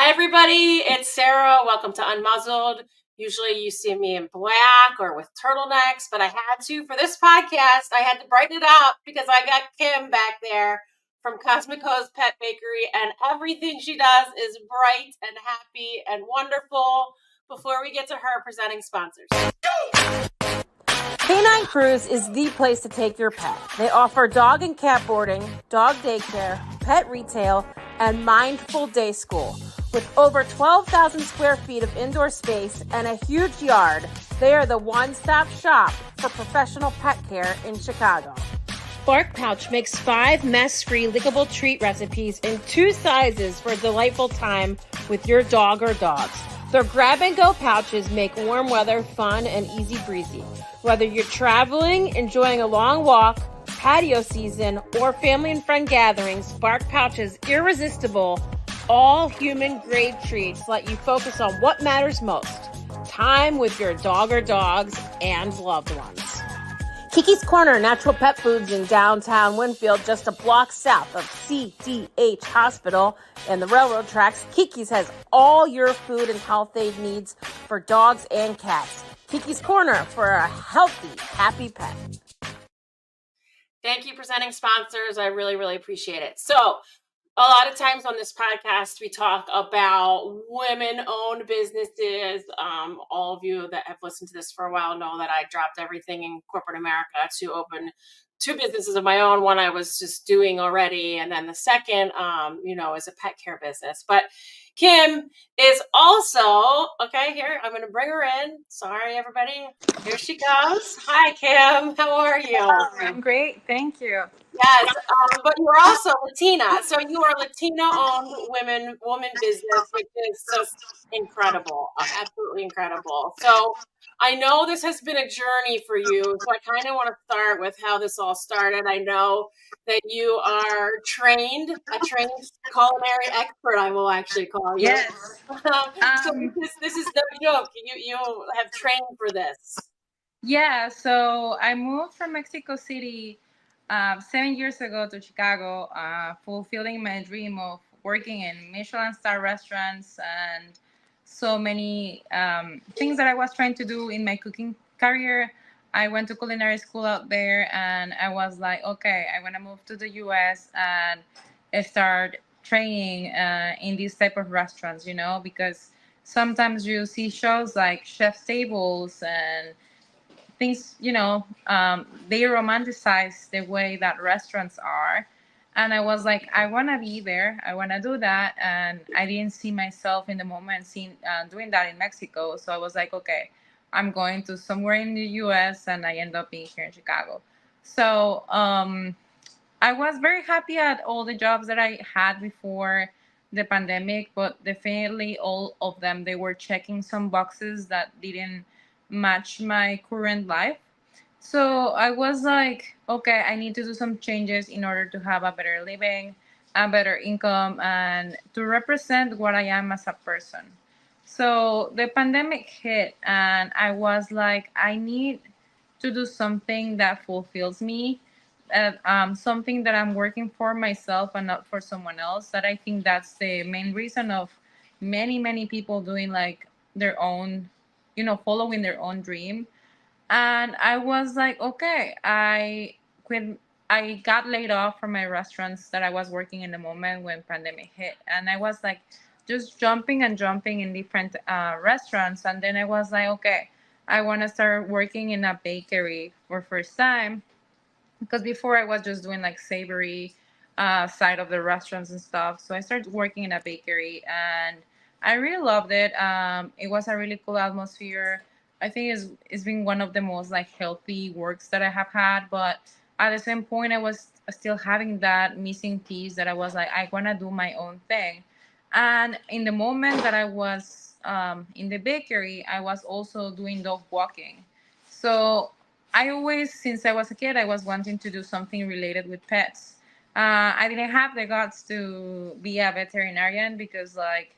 Hi, everybody. It's Sarah. Welcome to Unmuzzled. Usually you see me in black or with turtlenecks, but I had to for this podcast. I had to brighten it up because I got Kim back there from Cosmico's Pet Bakery, and everything she does is bright and happy and wonderful. Before we get to her presenting sponsors. Canine Cruise is the place to take your pet. They offer dog and cat boarding, dog daycare, pet retail, and mindful day school. With over 12,000 square feet of indoor space and a huge yard, they are the one-stop shop for professional pet care in Chicago. Bark Pouch makes 5 mess-free lickable treat recipes in 2 sizes for a delightful time with your dog or dogs. Their grab-and-go pouches make warm weather fun and easy breezy. Whether you're traveling, enjoying a long walk, patio season, or family and friend gatherings, Bark Pouch's irresistible, all-human-grade treats let you focus on what matters most: time with your dog or dogs and loved ones. Kiki's Corner Natural Pet Foods in downtown Winfield, just a block south of CDH Hospital and the railroad tracks. Kiki's has all your food and health aid needs for dogs and cats. Kiki's Corner for a healthy, happy pet. Thank you, presenting sponsors. I really, really appreciate it. So, a lot of times on this podcast, we talk about women-owned businesses. All of you that have listened to this for a while know that I dropped everything in corporate America to open 2 businesses of my own. One I was just doing already, and then the second, is a pet care business. But Kim is also, okay, here, I'm going to bring her in. Sorry, everybody. Here she comes. Hi, Kim. How are you? I'm great. Thank you. Yes, but you're also Latina. So you are Latina-owned woman business, which is just incredible, absolutely incredible. So I know this has been a journey for you. So I kind of want to start with how this all started. I know that you are a trained culinary expert, I will actually call you. Yes. So this is no joke. You have trained for this. Yeah. So I moved from Mexico City 7 years ago to Chicago, fulfilling my dream of working in Michelin star restaurants and so many things that I was trying to do in my cooking career. I went to culinary school out there, and I was like, okay, I want to move to the US and start training in these type of restaurants, because sometimes you see shows like Chef's Tables and things, they romanticize the way that restaurants are. And I was like, I want to be there. I want to do that. And I didn't see myself in the moment doing that in Mexico. So I was like, okay, I'm going to somewhere in the US, and I end up being here in Chicago. So I was very happy at all the jobs that I had before the pandemic, but definitely all of them, they were checking some boxes that didn't match my current life. So I was like, okay, I need to do some changes in order to have a better living, a better income, and to represent what I am as a person. So the pandemic hit, and I was like, I need to do something that fulfills me, something that I'm working for myself and not for someone else. That I think that's the main reason of many people doing like their own, following their own dream. And I was like, okay, quit. I got laid off from my restaurants that I was working in the moment when pandemic hit, and I was like, just jumping and jumping in different restaurants. And then I was like, okay, I want to start working in a bakery for first time, because before I was just doing like savory side of the restaurants and stuff. So I started working in a bakery, and I really loved it. It was a really cool atmosphere. I think it's been one of the most like healthy works that I have had. But at the same point, I was still having that missing piece that I was like, I want to do my own thing. And in the moment that I was in the bakery, I was also doing dog walking. So I always, since I was a kid, I was wanting to do something related with pets. I didn't have the guts to be a veterinarian because, like,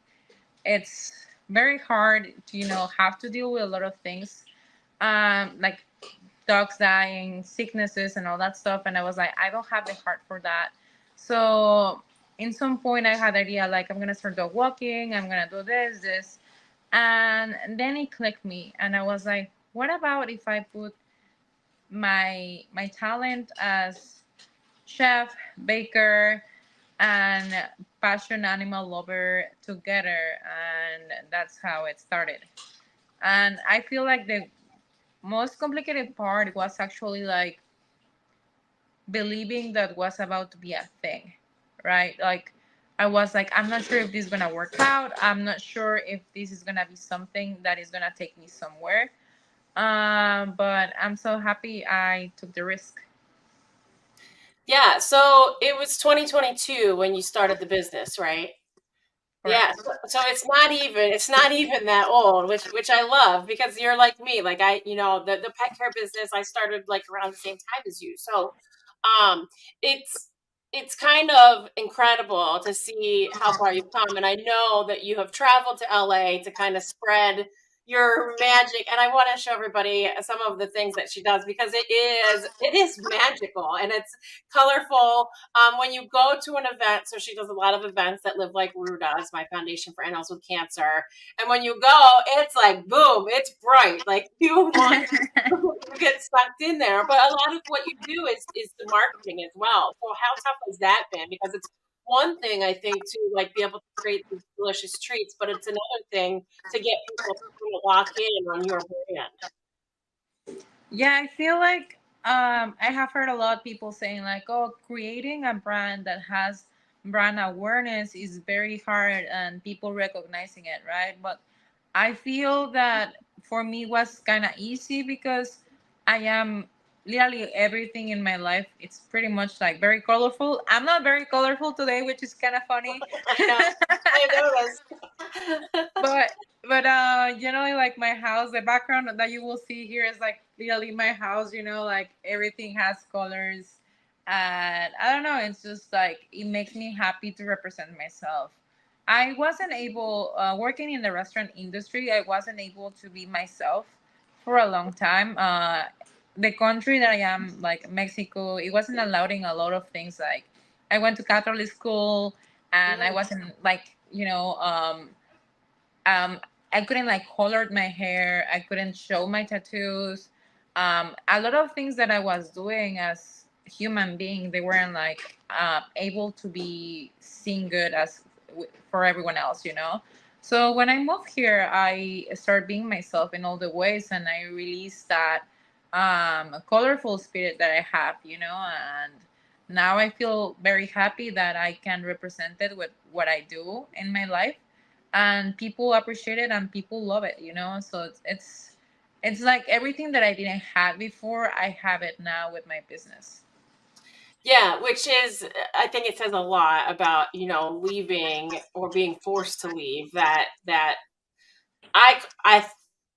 it's very hard to, have to deal with a lot of things, like dogs dying, sicknesses, and all that stuff. And I was like, I don't have the heart for that. So in some point I had the idea like I'm gonna start dog walking, I'm gonna do this, and then it clicked me, and I was like, what about if I put my talent as chef, baker, and passion animal lover together, and that's how it started. And I feel like the most complicated part was actually like believing that was about to be a thing, right? Like I was like, I'm not sure if this is gonna work out. I'm not sure if this is gonna be something that is gonna take me somewhere. But I'm so happy I took the risk. Yeah, so it was 2022 when you started the business, right? Yeah, Correct. so it's not even that old, which I love because you're like me. Like the pet care business I started like around the same time as you. So um it's it's kind of incredible to see how far you've come. And I know that you have traveled to LA to kind of spread your magic. And I want to show everybody some of the things that she does because it is magical and it's colorful when you go to an event, so she does a lot of events that Live Like Rue does, my foundation for animals with cancer. And when you go, it's like boom, it's bright. Like you want you get sucked in there. But a lot of what you do is the marketing as well. So how tough has that been? Because it's one thing I think to like be able to create these delicious treats, but it's another thing to get people to kind of lock in on your brand. Yeah, I feel like I have heard a lot of people saying like, "Oh, creating a brand that has brand awareness is very hard and people recognizing it, right?" But I feel that for me was kind of easy because I am literally everything in my life. It's pretty much like very colorful. I'm not very colorful today, which is kind of funny. I know. I noticed. but you know, like my house, the background that you will see here is like literally my house, you know, like everything has colors, and I don't know, it's just like it makes me happy to represent myself. I wasn't able, working in the restaurant industry, I wasn't able to be myself for a long time. The country that I am, like Mexico, it wasn't allowing a lot of things. Like I went to Catholic school and I Mm. wasn't like, you know, um, I couldn't like color my hair. I couldn't show my tattoos. A lot of things that I was doing as a human being, they weren't like able to be seen good as for everyone else, you know. So when I moved here, I started being myself in all the ways, and I released that colorful spirit that I have, you know. And now I feel very happy that I can represent it with what I do in my life, and people appreciate it and people love it, you know. So it's like everything that I didn't have before, I have it now with my business. Yeah, which is, I think it says a lot about, leaving or being forced to leave that I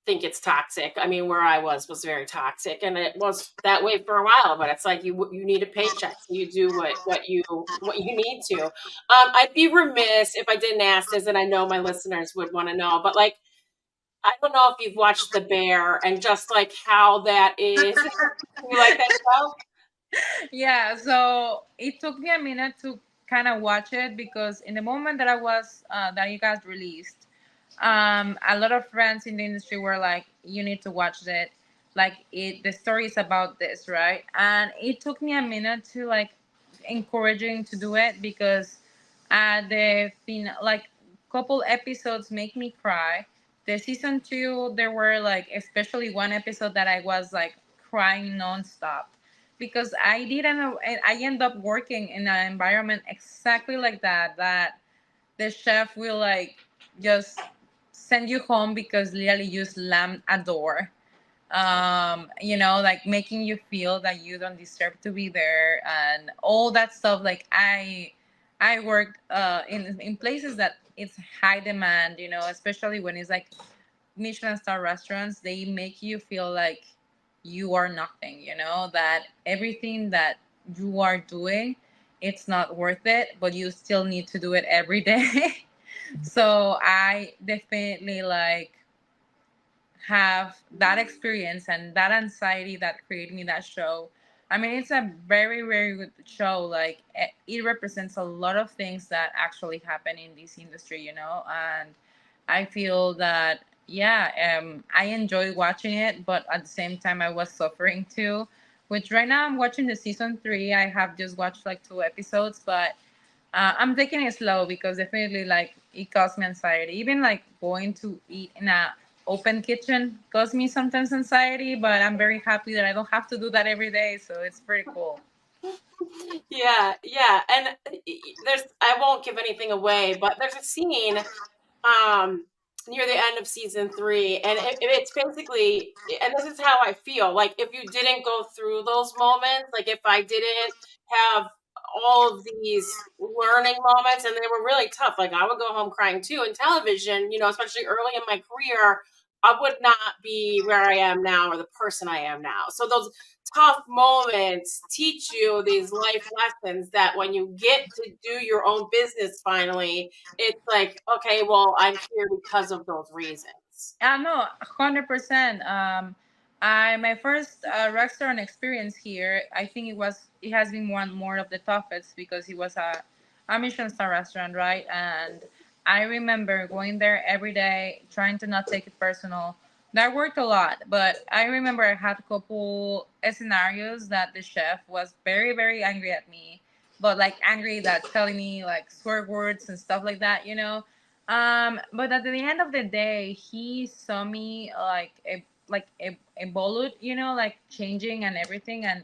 think it's toxic. I mean, where I was very toxic and it was that way for a while, but it's like you need a paycheck. So you do what you need to. I'd be remiss if I didn't ask this, and I know my listeners would want to know, but like I don't know if you've watched The Bear and just like how that is. You like that show? Yeah, so it took me a minute to kind of watch it because in the moment that I was that you guys released, a lot of friends in the industry were like, "You need to watch it. Like the story is about this, right?" And it took me a minute to like encouraging to do it because the thing like couple episodes make me cry. The season two, there were like especially one episode that I was like crying nonstop because I didn't know, and I end up working in an environment exactly like that. That the chef will like just send you home because literally you slammed a door. You know, like making you feel that you don't deserve to be there and all that stuff. Like I worked in places that it's high demand, you know, especially when it's like Michelin star restaurants. They make you feel like you are nothing, you know, that everything that you are doing, it's not worth it, but you still need to do it every day. So I definitely like have that experience and that anxiety that created me that show. I mean, it's a very, very good show. Like, it represents a lot of things that actually happen in this industry, And I feel that, yeah, I enjoyed watching it, but at the same time, I was suffering too. Which right now I'm watching the season 3. I have just watched like 2 episodes, but I'm taking it slow because definitely like it caused me anxiety. Even like going to eat in a open kitchen caused me sometimes anxiety, but I'm very happy that I don't have to do that every day. So it's pretty cool. Yeah, yeah. And there's I won't give anything away, but there's a scene um near the end of season 3, and it's basically, and this is how I feel, like if you didn't go through those moments, like if I didn't have all of these learning moments, and they were really tough, like I would go home crying too. In television, especially early in my career, I would not be where I am now or the person I am now. So those tough moments teach you these life lessons that when you get to do your own business finally, it's like, okay, well, I'm here because of those reasons. No, 100%. I my first restaurant experience here. I think it has been one more of the toughest because it was a Michelin star restaurant, right? And I remember going there every day, trying to not take it personal. That worked a lot, but I remember I had a couple scenarios that the chef was very, very angry at me, but like angry that telling me like swear words and stuff like that. But at the end of the day, he saw me like a bullet, like changing and everything, and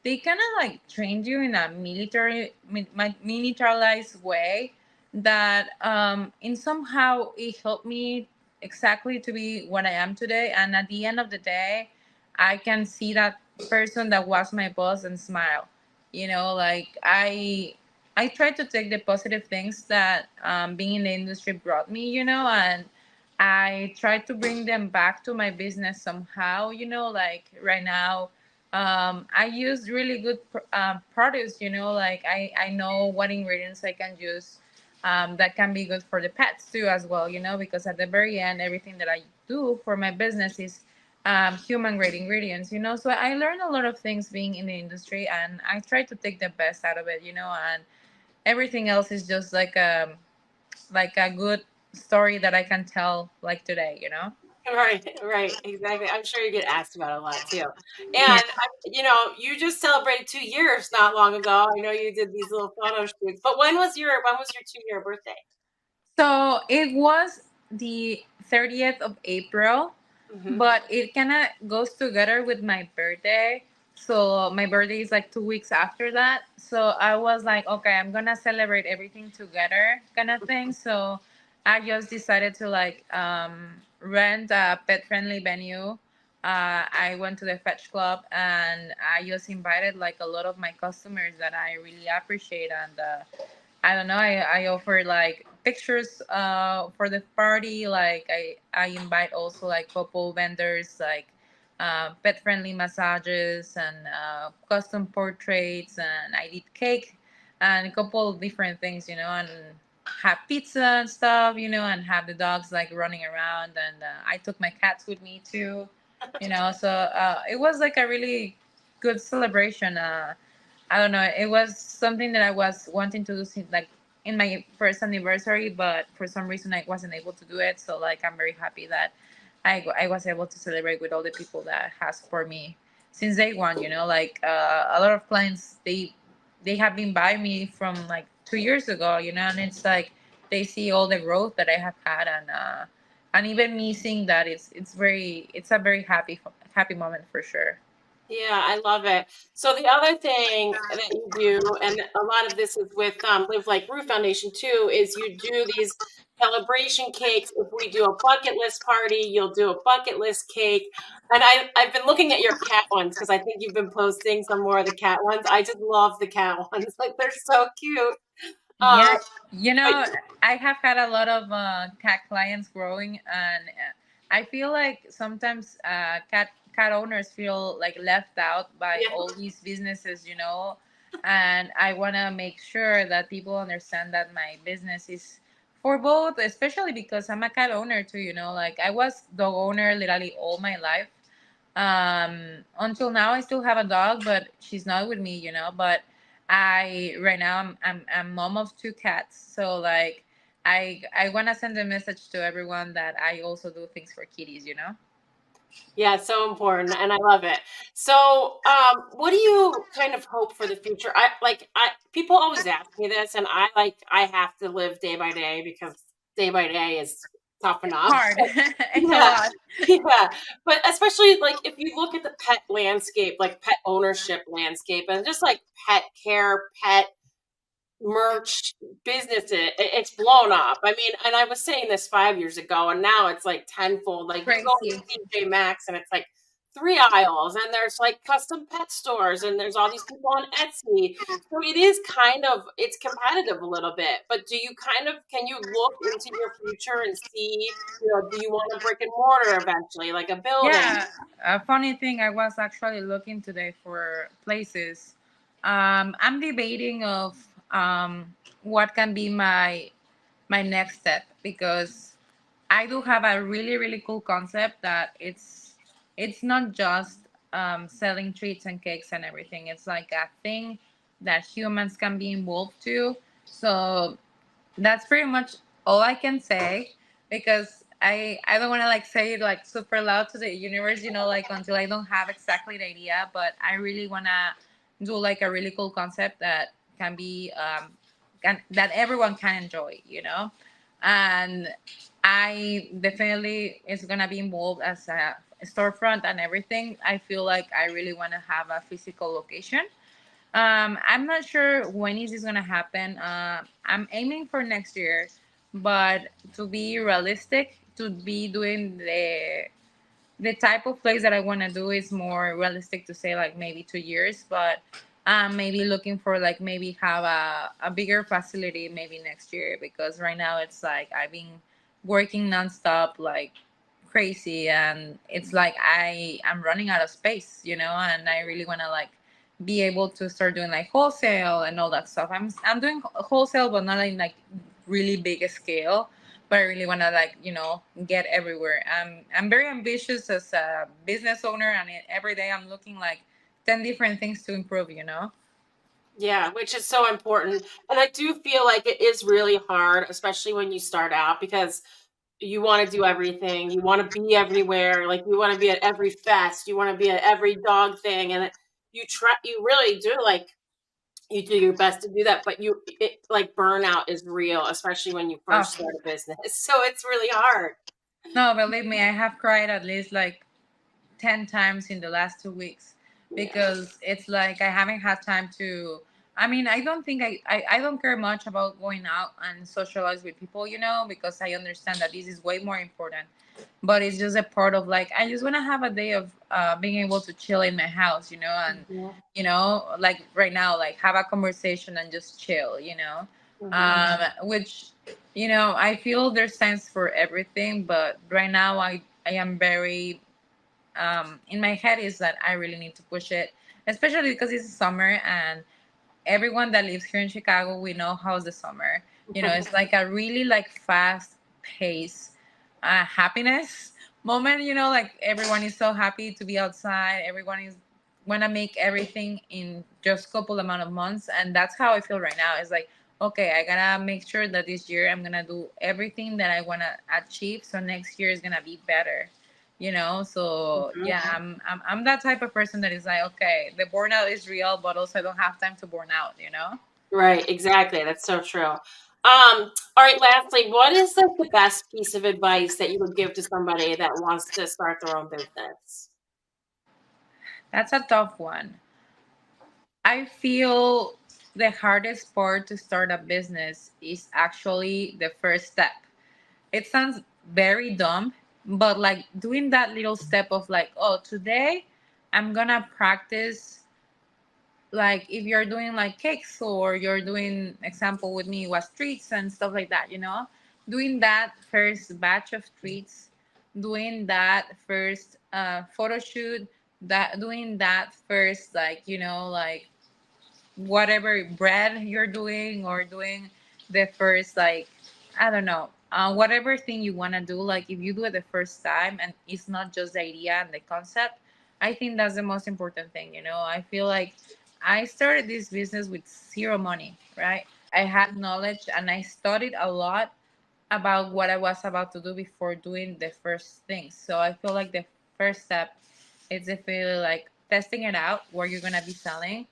they kind of like trained you in a militarized way that in somehow it helped me exactly to be what I am today. And at the end of the day, I can see that person that was my boss and smile. Like I try to take the positive things that being in the industry brought me, and I try to bring them back to my business somehow. Like right now, I use really good produce. Like I know what ingredients I can use that can be good for the pets too as well. Because at the very end, everything that I do for my business is human grade ingredients. So I learned a lot of things being in the industry, and I try to take the best out of it. And everything else is just like a good story that I can tell like today. Right, right, exactly. I'm sure you get asked about it a lot too. Yeah. And you just celebrated 2 years not long ago. I know you did these little photo shoots, but when was your 2-year birthday? So it was the 30th of April, Hmm. but it kind of goes together with my birthday. So my birthday is like 2 weeks after that. So I was like, okay, I'm gonna celebrate everything together, kind of thing. So I just decided to like rent a pet friendly venue. I went to the Fetch Club and I just invited like a lot of my customers that I really appreciate, and I don't know. I offer like pictures for the party. Like I invite also like couple vendors like pet friendly massages and custom portraits, and I did cake and a couple of different things, and have pizza and stuff, and have the dogs like running around, and I took my cats with me too. So it was like a really good celebration. I don't know. It was something that I was wanting to do since like in my first anniversary, but for some reason I wasn't able to do it. So like I'm very happy that I was able to celebrate with all the people that has for me since day one. Like a lot of clients they have been by me from like 2 years ago. And it's like they see all the growth that I have had, and even me seeing that it's a very happy moment for sure. Yeah, I love it. So the other thing that you do, and a lot of this is with Live Like Roof Foundation too, is you do these celebration cakes. If we do a bucket list party, you'll do a bucket list cake. And I've been looking at your cat ones because I think you've been posting some more of the cat ones. I just love the cat ones. Like they're so cute. Yeah, Um, you but know, I have had a lot of cat clients growing, and I feel like sometimes cat owners feel like left out by yeah, all these businesses, and I want to make sure that people understand that my business is for both, especially because I'm a cat owner too, like I was dog owner literally all my life. Until now I still have a dog, but she's not with me, but I right now I'm mom of two cats. So like I want to send a message to everyone that I also do things for kitties. Yeah, it's so important, and I love it. So, what do you kind of hope for the future? I people always ask me this, and I have to live day by day because day by day is tough enough. Hard. It's a Yeah, lot. yeah, but especially like if you look at the pet landscape, like pet ownership landscape, and just like pet care, pet merch business it's blown up. I mean, and I was saying this 5 years ago, and now it's like tenfold. Like you go to Crazy. TJ Maxx, and it's like 3 aisles, and there's like custom pet stores, and there's all these people on Etsy. So it is kind of it's competitive a little bit. But do you kind of can you look into your future and see, do you want a brick and mortar eventually, like a building? Yeah, a funny thing, I was actually looking today for places. I'm debating of what can be my next step, because I do have a really really cool concept that it's not just selling treats and cakes and everything. It's like a thing that humans can be involved to. So that's pretty much all I can say, because I don't want to like say it like super loud to the universe, like until I don't have exactly the idea. But I really want to do like a really cool concept that can be that everyone can enjoy. And I definitely is gonna be involved as a storefront and everything. I feel like I really want to have a physical location. I'm not sure when is this gonna happen. I'm aiming for next year, but to be realistic, to be doing the type of place that I want to do is more realistic to say like maybe 2 years, but maybe looking for like maybe have a bigger facility maybe next year, because right now it's like I've been working nonstop like crazy, and it's like I'm running out of space, and I really want to like be able to start doing like wholesale and all that stuff. I'm doing wholesale, but not in like really big scale, but I really want to like get everywhere. I'm very ambitious as a business owner, and every day I'm looking like 10 different things to improve. Yeah, which is so important. And I do feel like it is really hard, especially when you start out, because you want to do everything. You want to be everywhere. Like you want to be at every fest. You want to be at every dog thing, and you really do like you do your best to do that. But like burnout is real, especially when you Oh first start a business. So it's really hard. no, believe me, I have cried at least like 10 times in the last 2 weeks, Yeah. because it's like I haven't had time to. I mean, I don't think I don't care much about going out and socialize with people, because I understand that this is way more important. But it's just a part of like, I just want to have a day of being able to chill in my house, and, Mhm. like right now, like have a conversation and just chill. Mhm. Which, I feel there's sense for everything, but right now I am very in my head is that I really need to push it, especially because it's summer, and everyone that lives here in Chicago, we know how's the summer. It's like a really like fast pace, happiness moment. Like everyone is so happy to be outside. Everyone is want to make everything in just couple amount of months, and that's how I feel right now. It's like, okay, I gotta make sure that this year I'm gonna do everything that I wanna achieve, so next year is gonna be better. So Mhm. yeah, I'm that type of person that is like, okay, the burnout is real, but also I don't have time to burn out. Right, exactly. That's so true. All right, lastly, what is like the best piece of advice that you would give to somebody that wants to start their own business? That's a tough one. I feel the hardest part to start a business is actually the first step. It sounds very dumb, but like doing that little step of like, oh, today I'm gonna practice, like if you're doing like cakes, or you're doing example with me was treats and stuff like that. Doing that first batch of treats, doing that first photo shoot, that doing that first, like like whatever bread you're doing, or doing the first, like I don't know, whatever thing you want to do. Like if you do it the first time and it's not just the idea and the concept, I think that's the most important thing. I feel like I started this business with zero money, right? I had knowledge and I studied a lot about what I was about to do before doing the first thing. So I feel like the first step is definitely like testing it out where you're gonna be selling,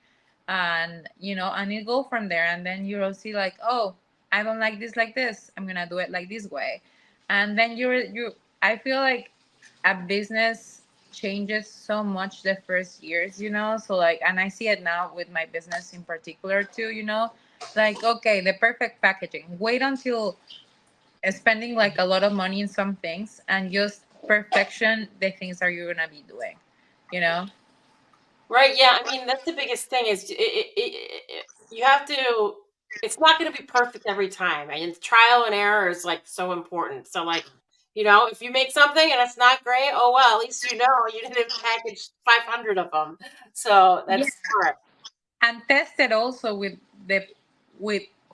and and you go from there, and then you'll see like, oh, I don't like this. I'm gonna do it like this way, and then you. I feel like a business changes so much the first years, So like, and I see it now with my business in particular too, Like, okay, the perfect packaging. Wait until spending like a lot of money in some things and just perfection the things that you're gonna be doing, you know? Right. Yeah. I mean, that's the biggest thing is you have to, it's not going to be perfect every time. And trial and error is like so important. So like, if you make something and it's not great, oh, well, at least you didn't package 500 of them. So Yeah. that's correct. And test it also with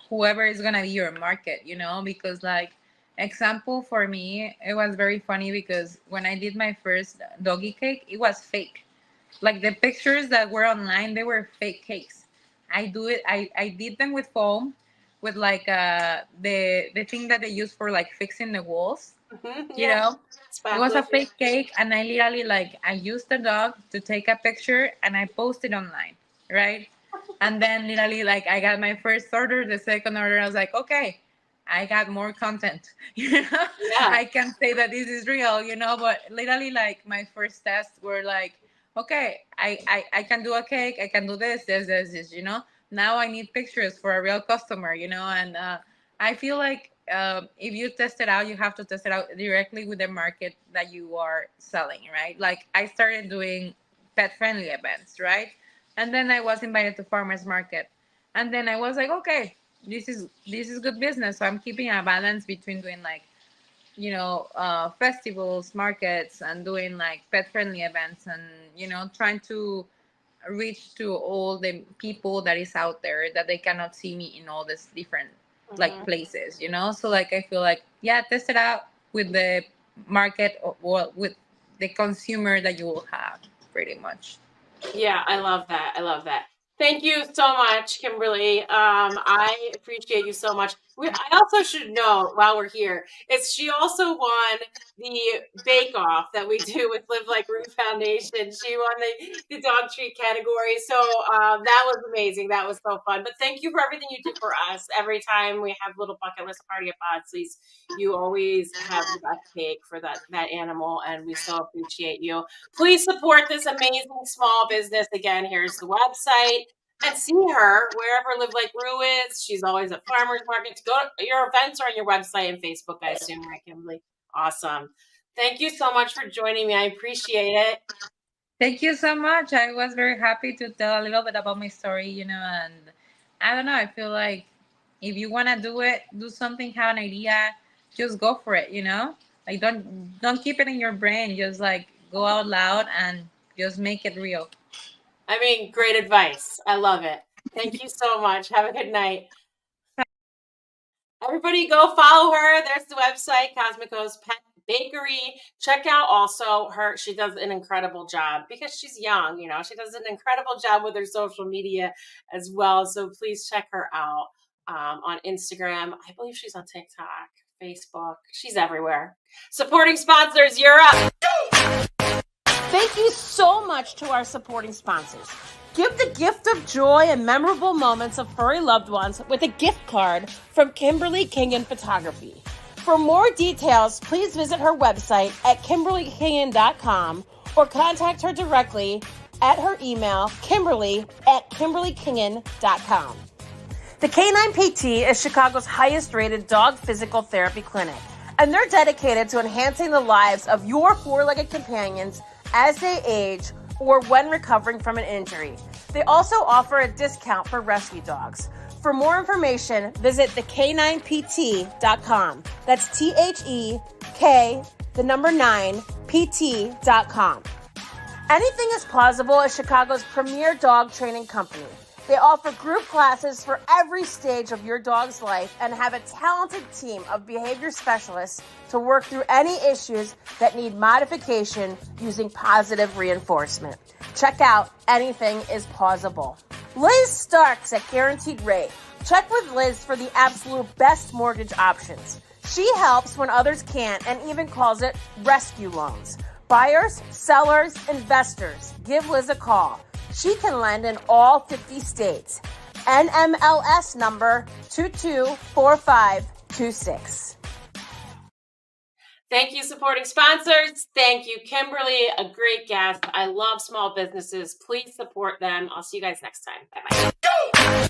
whoever is gonna be your market, because like example for me, it was very funny because when I did my first doggy cake, it was fake. Like the pictures that were online, they were fake cakes. I did them with foam, with like the thing that they use for like fixing the walls, you Yeah. know it was a Spackle. fake cake, and I literally like I used the dog to take a picture and I posted online, right? And then literally like I got my first order, the second order, I was like, okay, I got more content. Yeah. I can say that this is real, but literally like my first tests were like, okay, I can do a cake, I can do this. Now I need pictures for a real customer, and I feel like if you test it out, you have to test it out directly with the market that you are selling, right? Like I started doing pet friendly events, right? And then I was invited to farmers market, and then I was like, okay, this is good business. So I'm keeping a balance between doing like festivals, markets, and doing like pet friendly events, and trying to reach to all the people that is out there that they cannot see me in all these different like places, so like I feel like, yeah, test it out with the market, or with the consumer that you will have, pretty much. Yeah, I love that. I love that. Thank you so much, Kimberly. I appreciate you so much. I also should know while we're here, is she also won the Bake Off that we do with Live Like Rue Foundation. She won the dog treat category. So that was amazing. That was so fun. But thank you for everything you do for us. Every time we have little bucket list party at Podsies, you always have the best cake for that animal, and we so appreciate you. Please support this amazing small business. Again, here's the website. And see her wherever Live Like Rue is. She's always at farmers markets. Your events are on your website and Facebook, I assume, right, Kimberly? Awesome. Thank you so much for joining me. I appreciate it. Thank you so much. I was very happy to tell a little bit about my story, and I don't know, I feel like if you want to do it, do something, have an idea, just go for it, like don't keep it in your brain, just like go out loud and just make it real. I mean, great advice. I love it. Thank you so much. Have a good night. Everybody go follow her. There's the website, Cosmico's Pet Bakery. Check out also her. She does an incredible job because she's young, she does an incredible job with her social media as well. So please check her out on Instagram. I believe she's on TikTok, Facebook. She's everywhere. Supporting sponsors, you're up. Thank you so much to our supporting sponsors. Give the gift of joy and memorable moments of furry loved ones with a gift card from Kimberly Kingen Photography. For more details, please visit her website at KimberlyKingen.com or contact her directly at her email, Kimberly@KimberlyKingen.com. The Canine PT is Chicago's highest rated dog physical therapy clinic, and they're dedicated to enhancing the lives of your four-legged companions as they age or when recovering from an injury. They also offer a discount for rescue dogs. For more information, visit thek9pt.com. That's THEK9pt.com. Anything is Plausible is Chicago's premier dog training company. They offer group classes for every stage of your dog's life and have a talented team of behavior specialists to work through any issues that need modification using positive reinforcement. Check out Anything is Pausable. Liz Starks at Guaranteed Rate. Check with Liz for the absolute best mortgage options. She helps when others can't and even calls it rescue loans. Buyers, sellers, investors, give Liz a call. She can lend in all 50 states. NMLS number 224526. Thank you, supporting sponsors. Thank you, Kimberly, a great guest. I love small businesses. Please support them. I'll see you guys next time. Bye-bye.